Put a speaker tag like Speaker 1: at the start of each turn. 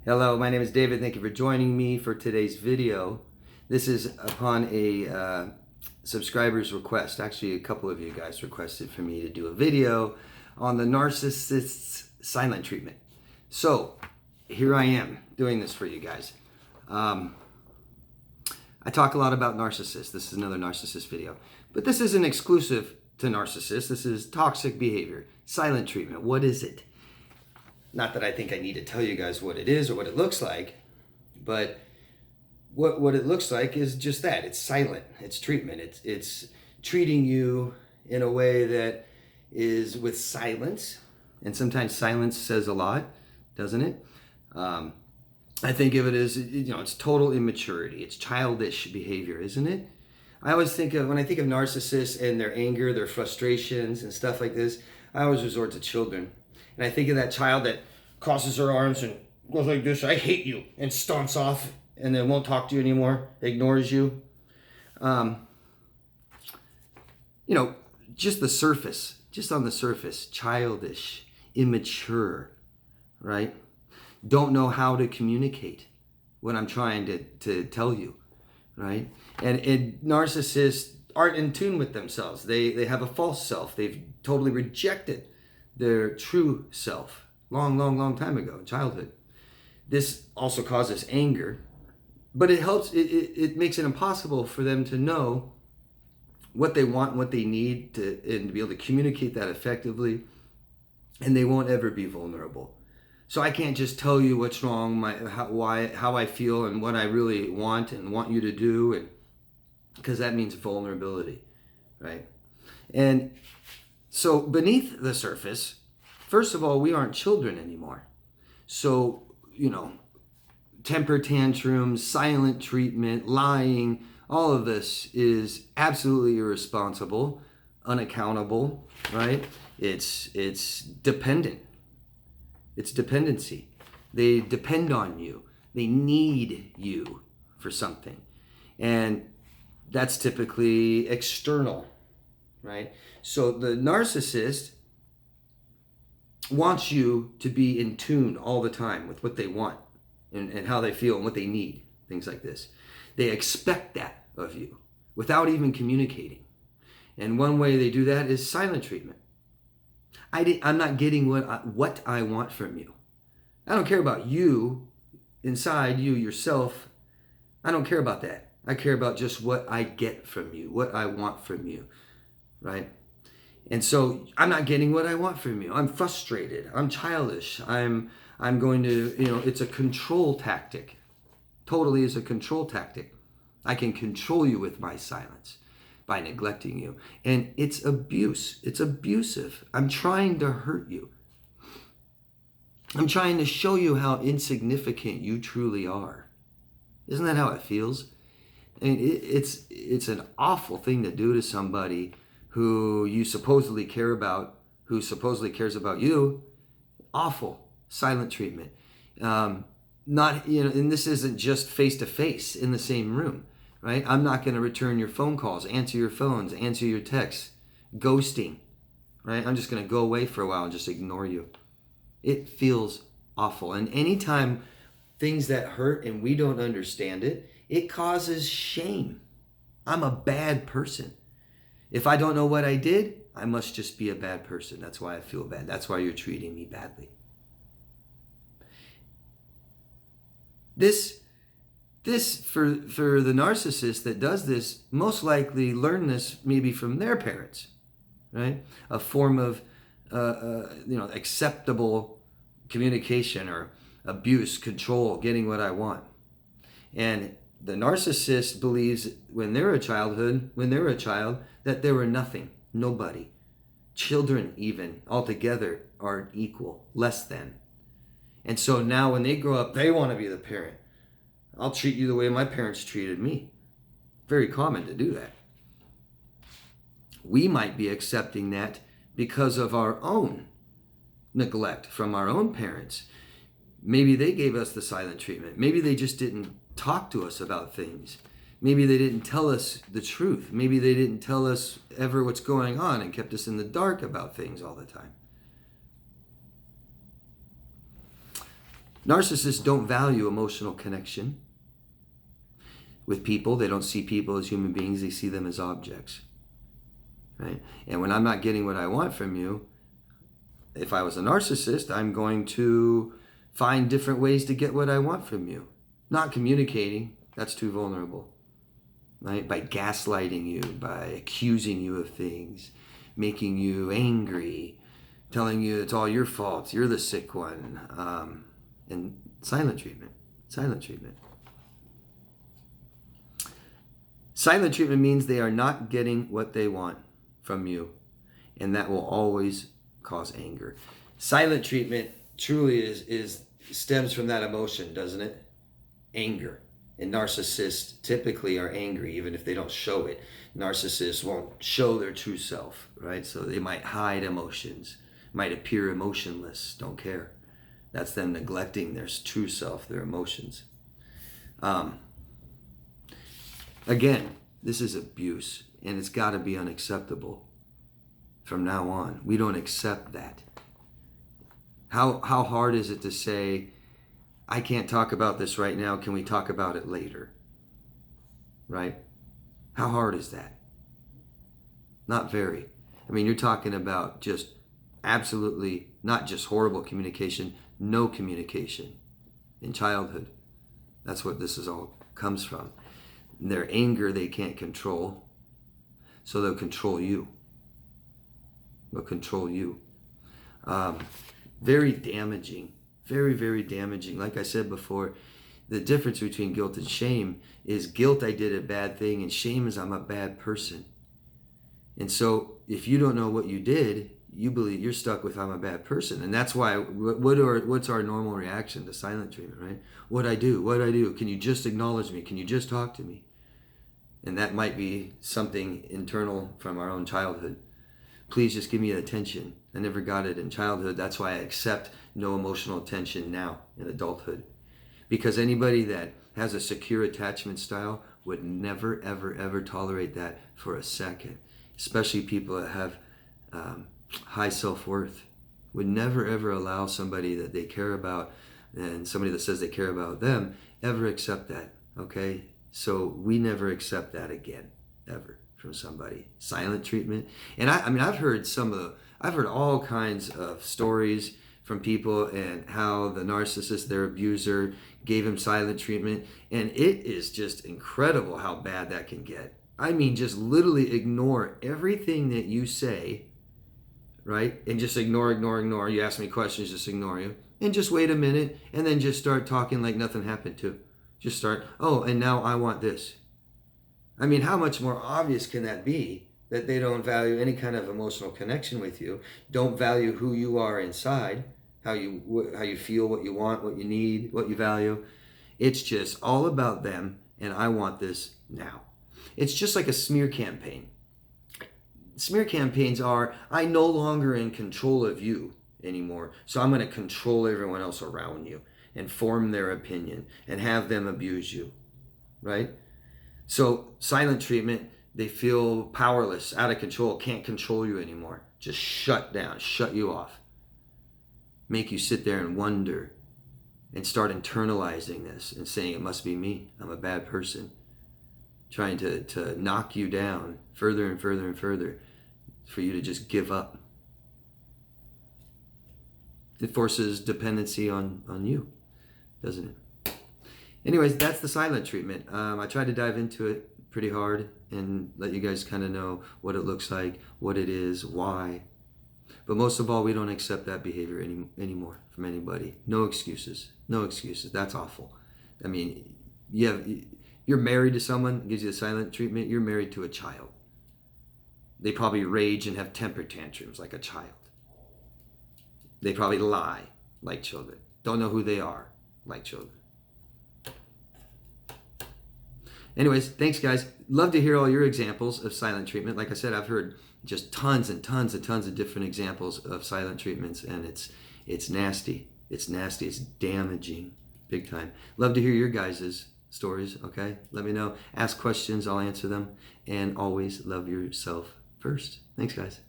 Speaker 1: Hello, my name is David. Thank you for joining me for today's video. This is upon a subscriber's request. Actually, a couple of you guys requested for me to do a video on the narcissist's silent treatment. So here I am doing this for you guys. I talk a lot about narcissists. This is another narcissist video. But this isn't exclusive to narcissists. This is toxic behavior, silent treatment. What is it? Not that I think I need to tell you guys what it is or what it looks like, but what it looks like is just that. It's silent. It's treatment. It's treating you in a way that is with silence, and sometimes silence says a lot, doesn't it? I think of it as, it's total immaturity. It's childish behavior, isn't it? I always think of, when I think of narcissists and their anger, their frustrations and stuff like this, I always resort to children. And I think of that child that crosses her arms and goes like this, I hate you, and stomps off and then won't talk to you anymore, ignores you. Just the surface, just on the surface, childish, immature, right? Don't know how to communicate what I'm trying to tell you, right? And narcissists aren't in tune with themselves. They have a false self. They've totally rejected their true self long time ago in childhood. This also causes anger, but it makes it impossible for them to know what they want, what they need and to be able to communicate that effectively, and they won't ever be vulnerable. So I can't just tell you what's wrong, how I feel and what I really want you to do, and because that means vulnerability, right? And so beneath the surface, first of all, we aren't children anymore. So, temper tantrums, silent treatment, lying, all of this is absolutely irresponsible, unaccountable, right? It's dependent. It's dependency. They depend on you. They need you for something. And that's typically external, right? So the narcissist wants you to be in tune all the time with what they want and how they feel and what they need, things like this. They expect that of you without even communicating. And one way they do that is silent treatment. I'm not getting what I want from you. I don't care about you, inside you, yourself. I don't care about that. I care about just what I get from you, what I want from you, right? And so I'm not getting what I want from you. I'm frustrated. I'm childish. I'm going to, it's a control tactic. Totally is a control tactic. I can control you with my silence by neglecting you. And it's abuse. It's abusive. I'm trying to hurt you. I'm trying to show you how insignificant you truly are. Isn't that how it feels? I mean, it's an awful thing to do to somebody who you supposedly care about, who supposedly cares about you. Awful. Silent treatment. And this isn't just face to face in the same room, right? I'm not going to return your phone calls, answer your phones, answer your texts. Ghosting, right? I'm just going to go away for a while and just ignore you. It feels awful. And anytime things that hurt and we don't understand it, it causes shame. I'm a bad person. If I don't know what I did, I must just be a bad person. That's why I feel bad. That's why you're treating me badly. This for the narcissist that does this, most likely learn this maybe from their parents, right? A form of acceptable communication or abuse, control, getting what I want. And the narcissist believes when they're a child, that they were nothing, nobody. Children even altogether are equal, less than. And so now when they grow up, they want to be the parent. I'll treat you the way my parents treated me. Very common to do that. We might be accepting that because of our own neglect from our own parents. Maybe they gave us the silent treatment. Maybe they just didn't talk to us about things. Maybe they didn't tell us the truth. Maybe they didn't tell us ever what's going on and kept us in the dark about things all the time. Narcissists don't value emotional connection with people. They don't see people as human beings. They see them as objects. Right? And when I'm not getting what I want from you, if I was a narcissist, I'm going to find different ways to get what I want from you. Not communicating, that's too vulnerable. Right? By gaslighting you, by accusing you of things, making you angry, telling you it's all your fault, you're the sick one. And silent treatment. Silent treatment. Silent treatment means they are not getting what they want from you, and that will always cause anger. Silent treatment truly stems from that emotion, doesn't it? Anger. And narcissists typically are angry, even if they don't show it. Narcissists won't show their true self, right? So they might hide emotions, might appear emotionless, don't care. That's them neglecting their true self, their emotions. Again, this is abuse, and it's got to be unacceptable from now on. We don't accept that. How hard is it to say, I can't talk about this right now, can we talk about it later? Right? How hard is that? Not very. I mean, you're talking about just absolutely not just horrible communication, no communication in childhood. That's what this is all comes from. Their anger they can't control, so they'll control you. They'll control you. Very damaging. Very, very damaging. Like I said before, the difference between guilt and shame is guilt, I did a bad thing, and shame is I'm a bad person. And so if you don't know what you did, you believe you're stuck with I'm a bad person. And that's why, what's our normal reaction to silent treatment, right? What'd I do? Can you just acknowledge me? Can you just talk to me? And that might be something internal from our own childhood. Please just give me attention. I never got it in childhood. That's why I accept no emotional attention now in adulthood. Because anybody that has a secure attachment style would never, ever, ever tolerate that for a second. Especially people that have high self-worth. Would never, ever allow somebody that they care about and somebody that says they care about them ever accept that. Okay? So we never accept that again, ever, from somebody. Silent treatment. And I mean, I've heard all kinds of stories from people and how the narcissist, their abuser, gave him silent treatment. And it is just incredible how bad that can get. I mean, just literally ignore everything that you say, right? And just ignore. You ask me questions, just ignore you. And just wait a minute and then just start talking like nothing happened too. Just start, oh, and now I want this. I mean, how much more obvious can that be that they don't value any kind of emotional connection with you, don't value who you are inside, how you feel, what you want, what you need, what you value. It's just all about them, and I want this now. It's just like a smear campaign. Smear campaigns are, I no longer in control of you anymore, so I'm going to control everyone else around you and form their opinion and have them abuse you, right? So silent treatment, they feel powerless, out of control, can't control you anymore. Just shut down, shut you off. Make you sit there and wonder and start internalizing this and saying, it must be me, I'm a bad person. Trying to knock you down further and further and further for you to just give up. It forces dependency on you, doesn't it? Anyways, that's the silent treatment. I tried to dive into it pretty hard and let you guys kind of know what it looks like, what it is, why. But most of all, we don't accept that behavior anymore from anybody. No excuses. No excuses. That's awful. I mean, you're married to someone who gives you the silent treatment. You're married to a child. They probably rage and have temper tantrums like a child. They probably lie like children. Don't know who they are like children. Anyways, thanks guys. Love to hear all your examples of silent treatment. Like I said, I've heard just tons and tons and tons of different examples of silent treatments, and it's nasty. It's nasty. It's damaging, big time. Love to hear your guys' stories, okay? Let me know. Ask questions, I'll answer them. And always love yourself first. Thanks guys.